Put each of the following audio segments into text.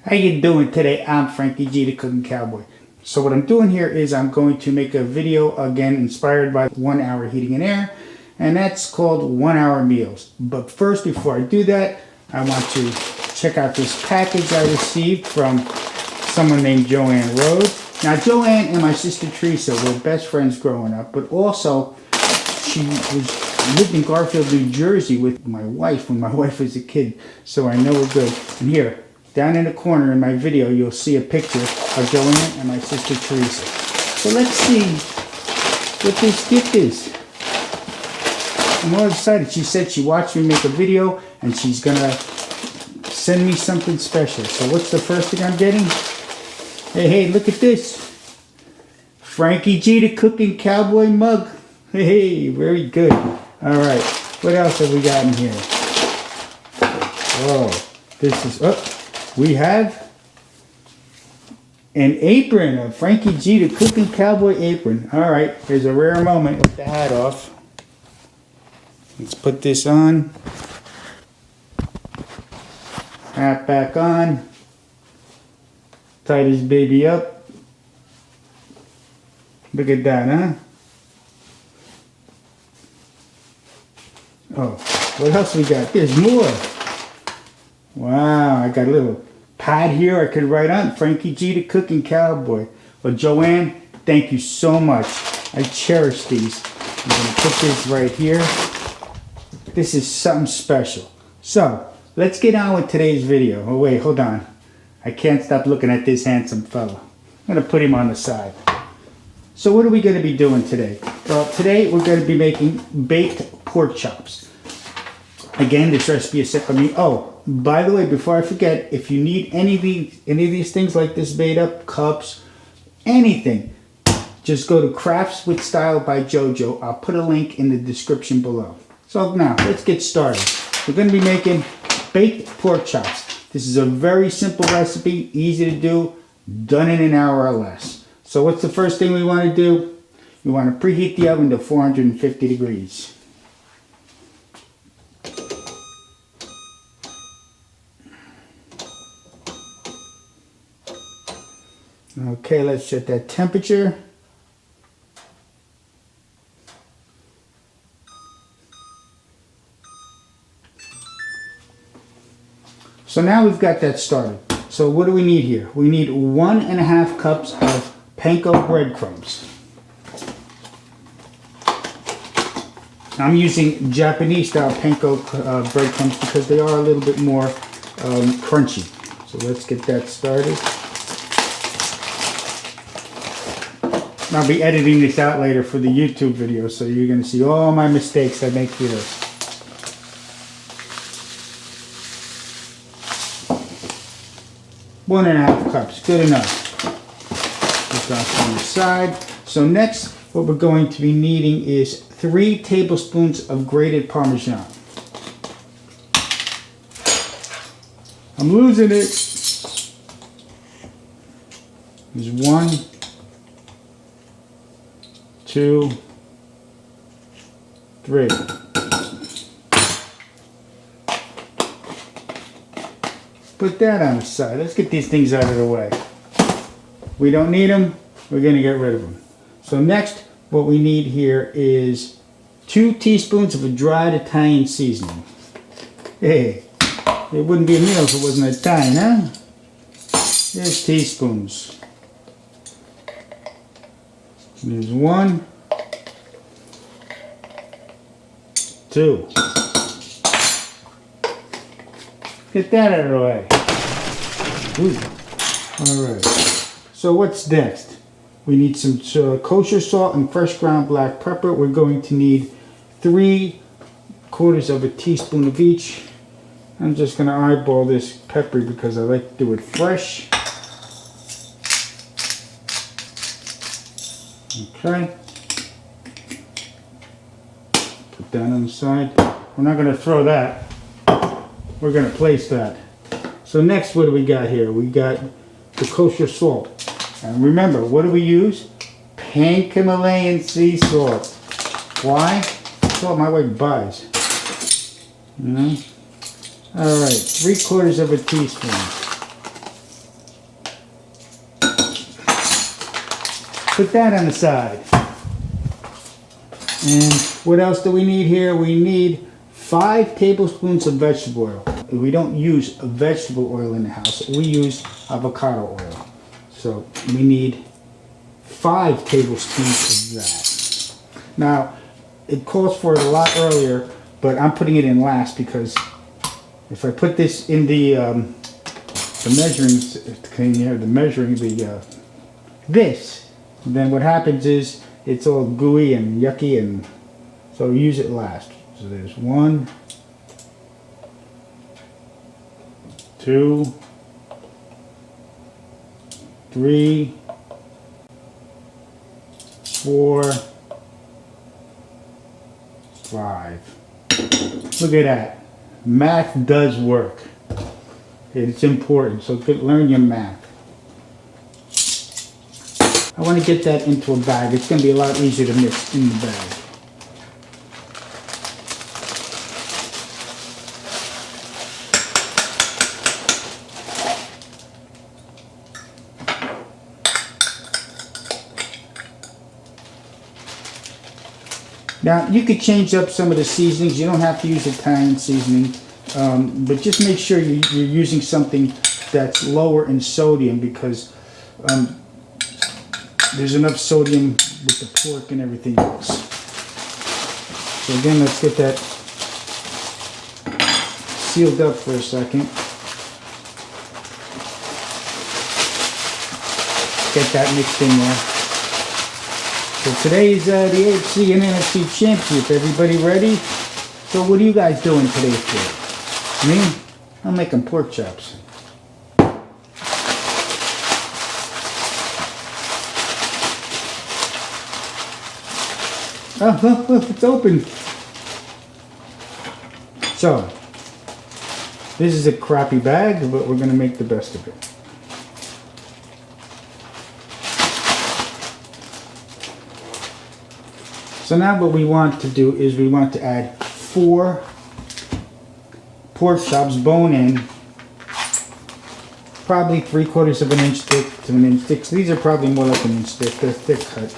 How you doing today? I'm Frankie G, the Cooking Cowboy. So what I'm doing here is I'm going to make a video again inspired by 1 hour heating and air, and that's called 1 hour meals. But first, before I do that, I want to check out this package I received from someone named Joanne Rhodes. Now Joanne and my sister Teresa were best friends growing up, but also she lived in Garfield, New Jersey with my wife when my wife was a kid, so I know her good. And here, down in the corner in my video, you'll see a picture of Joanne and my sister Teresa. So let's see what this gift is. I'm all excited. She said she watched me make a video and she's gonna send me something special. So what's the first thing I'm getting? Hey, look at this. Frankie G, the Cooking Cowboy mug. Hey, very good. All right, what else have we got in here? Oh, this is, we have an apron, a Frankie G, the Cooking Cowboy apron. All right, here's a rare moment with the hat off. Let's put this on. Hat back on. Tie this baby up. Look at that, huh? Oh, what else we got? There's more. Wow, I got a little pad here I could write on. Frankie G, the Cooking Cowboy. Well, Joanne, thank you so much. I cherish these. I'm going to put this right here. This is something special. So, let's get on with today's video. Oh, wait, hold on. I can't stop looking at this handsome fella. I'm going to put him on the side. So, what are we going to be doing today? Well, today we're going to be making baked pork chops. Again, this recipe is set for me. Oh, by the way, before I forget, if you need any of these things like this made up, cups, anything, just go to Crafts with Style by JoJo. I'll put a link in the description below. So now, let's get started. We're going to be making baked pork chops. This is a very simple recipe, easy to do, done in an hour or less. So what's the first thing we want to do? We want to preheat the oven to 450 degrees. Okay, let's set that temperature. So now we've got that started. So what do we need here? We need 1.5 cups of panko breadcrumbs. I'm using Japanese style panko breadcrumbs because they are a little bit more crunchy. So let's get that started. I'll be editing this out later for the YouTube video, so you're going to see all my mistakes I make here. One and a half cups, good enough. Put that on the side. So next, what we're going to be needing is 3 tablespoons of grated Parmesan. I'm losing it. There's 1, 2, 3. Put that on the side. Let's get these things out of the way. We don't need them. We're going to get rid of them. So next, what we need here is 2 teaspoons of a dried Italian seasoning. Hey, it wouldn't be a meal if it wasn't Italian, huh? There's teaspoons. There's 1, 2. Get that out of the way. Ooh. Alright. So what's next? We need some kosher salt and fresh ground black pepper. We're going to need 3/4 of a teaspoon of each. I'm just going to eyeball this pepper because I like to do it fresh. Okay. Put that on the side. We're not going to throw that. We're going to place that. So next, what do we got here? We got the kosher salt. And remember, what do we use? Pink Himalayan sea salt. Why? That's what my wife buys. You know? Alright, 3/4 of a teaspoon. put that on the side. And what else do we need here? We need 5 tablespoons of vegetable oil. We don't use vegetable oil in the house. We use avocado oil. So we need 5 tablespoons of that. Now, it calls for it a lot earlier, but I'm putting it in last because if I put this in the measuring thing here, then what happens is it's all gooey and yucky, and so use it last. So there's 1, 2, 3, 4, 5. Look at that. Math does work. It's important, so learn your math. I want to get that into a bag. It's going to be a lot easier to mix in the bag. Now, you could change up some of the seasonings. You don't have to use Italian seasoning, but just make sure you're using something that's lower in sodium, because there's enough sodium with the pork and everything else. So again, let's get that sealed up for a second. Get that mixed in there. So today's the AFC and NFC Championship. Everybody ready? So what are you guys doing today for? Me? I'm making pork chops. Oh, look, it's open. So, this is a crappy bag, but we're going to make the best of it. So now what we want to do is we want to add 4 pork chops, bone in, probably 3/4 of an inch thick to an inch thick. So these are probably more like an inch thick. They're thick cut.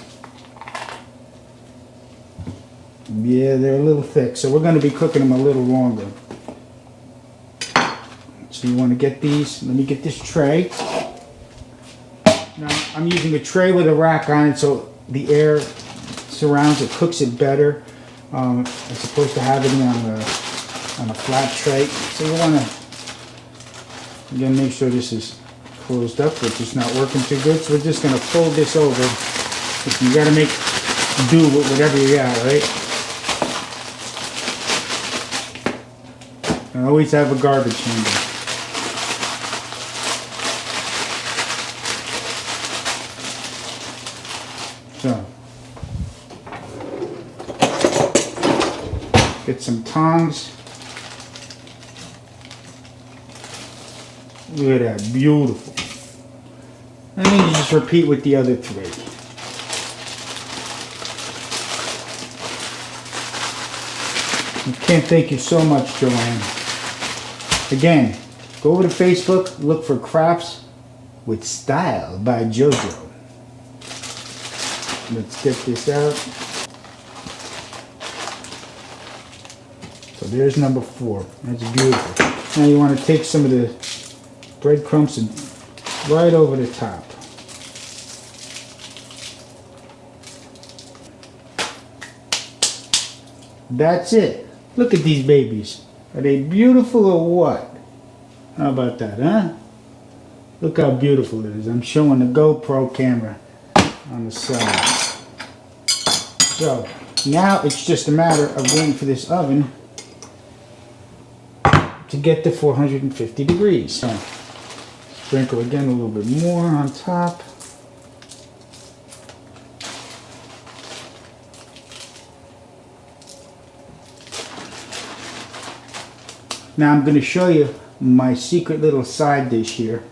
Yeah, they're a little thick, so we're going to be cooking them a little longer. So you want to get these. Let me get this tray. Now I'm using a tray with a rack on it, so the air surrounds it, cooks it better, as opposed to having it on a flat tray. So you want to again make sure this is closed up, which is not working too good. So we're just going to fold this over. You got to make do with whatever you got, right? I always have a garbage handle. So, get some tongs. Look at that, beautiful. And then you just repeat with the other 3. I can't thank you so much, Joanne. Again, go over to Facebook, look for Crafts with Style by JoJo. Let's get this out. So there's number 4. That's beautiful. Now you want to take some of the breadcrumbs and right over the top. That's it. Look at these babies. Are they beautiful or what? How about that, huh? Look how beautiful it is. I'm showing the GoPro camera on the side. So, now it's just a matter of waiting for this oven to get to 450 degrees. So, sprinkle again a little bit more on top. Now I'm going to show you my secret little side dish here.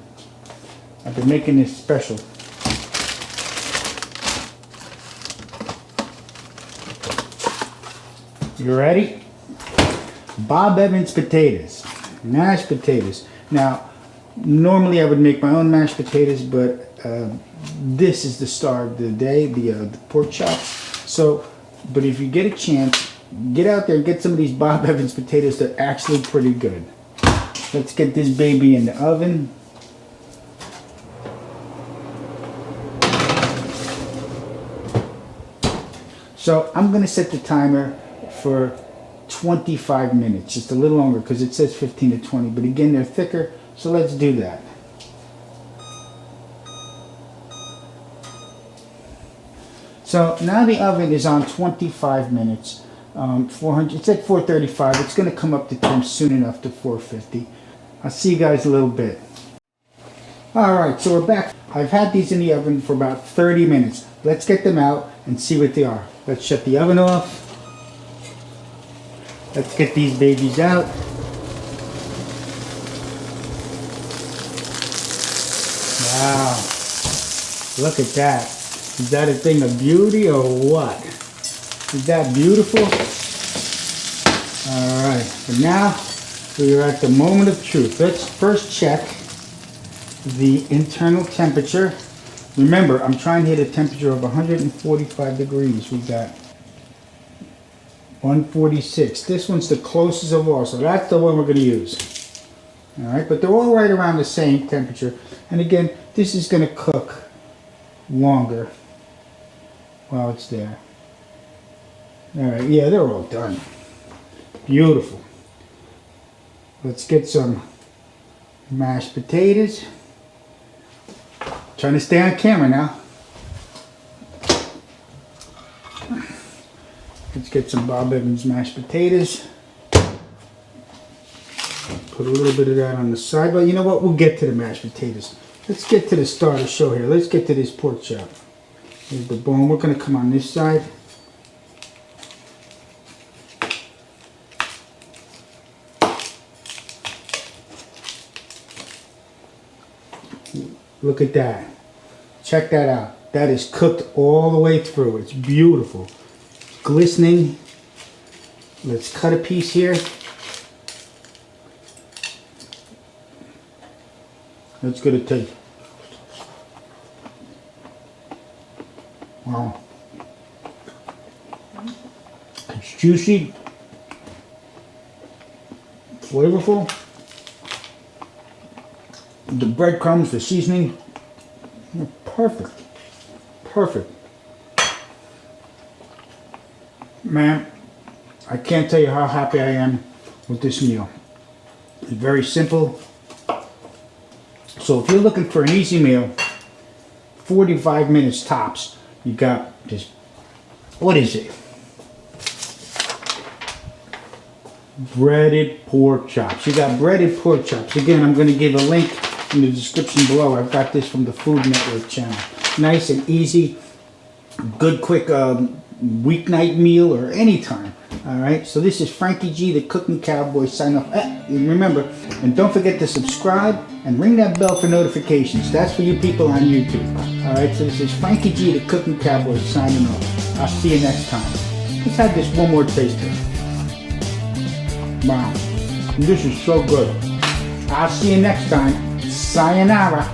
I've been making this special. You ready? Bob Evans potatoes. Mashed potatoes. Now, normally I would make my own mashed potatoes, but this is the star of the day, the pork chops. So, but if you get a chance, get out there and get some of these Bob Evans potatoes. They're actually pretty good. Let's get this baby in the oven. So I'm gonna set the timer for 25 minutes, just a little longer, because it says 15 to 20, but again, they're thicker, so let's do that. So now the oven is on 25 minutes. 400. It's at 435. It's going to come up to temp soon enough to 450. I'll see you guys a little bit. Alright, so we're back. I've had these in the oven for about 30 minutes. Let's get them out and see what they are. Let's shut the oven off. Let's get these babies out. Wow. Look at that. Is that a thing of beauty or what? Is that beautiful? Alright, but now we are at the moment of truth. Let's first check the internal temperature. Remember, I'm trying to hit a temperature of 145 degrees. We got 146. This one's the closest of all, so that's the one we're going to use. Alright, but they're all right around the same temperature. And again, this is going to cook longer while it's there. Alright, yeah, they're all done. Beautiful. Let's get some mashed potatoes. Trying to stay on camera now. Let's get some Bob Evans mashed potatoes. Put a little bit of that on the side. But you know what? We'll get to the mashed potatoes. Let's get to the star of the show here. Let's get to this pork chop. Here's the bone. We're going to come on this side. Look at that. Check that out. That is cooked all the way through. It's beautiful. It's glistening. Let's cut a piece here. Let's get a taste. Wow. It's juicy. Flavorful. The breadcrumbs, the seasoning, perfect. Perfect. Man, I can't tell you how happy I am with this meal. It's very simple. So if you're looking for an easy meal, 45 minutes tops, you got this, what is it? Breaded pork chops. You got breaded pork chops. Again, I'm going to give a link in the description below. I've got this from the Food Network channel. Nice and easy, good quick weeknight meal or anytime. Alright, so this is Frankie G, the Cooking Cowboy, sign off. And remember, and don't forget to subscribe and ring that bell for notifications. That's for you people on YouTube. Alright, so this is Frankie G, the Cooking Cowboy, signing off. I'll see you next time. Let's have this one more taster. Wow, this is so good. I'll see you next time. Sayonara.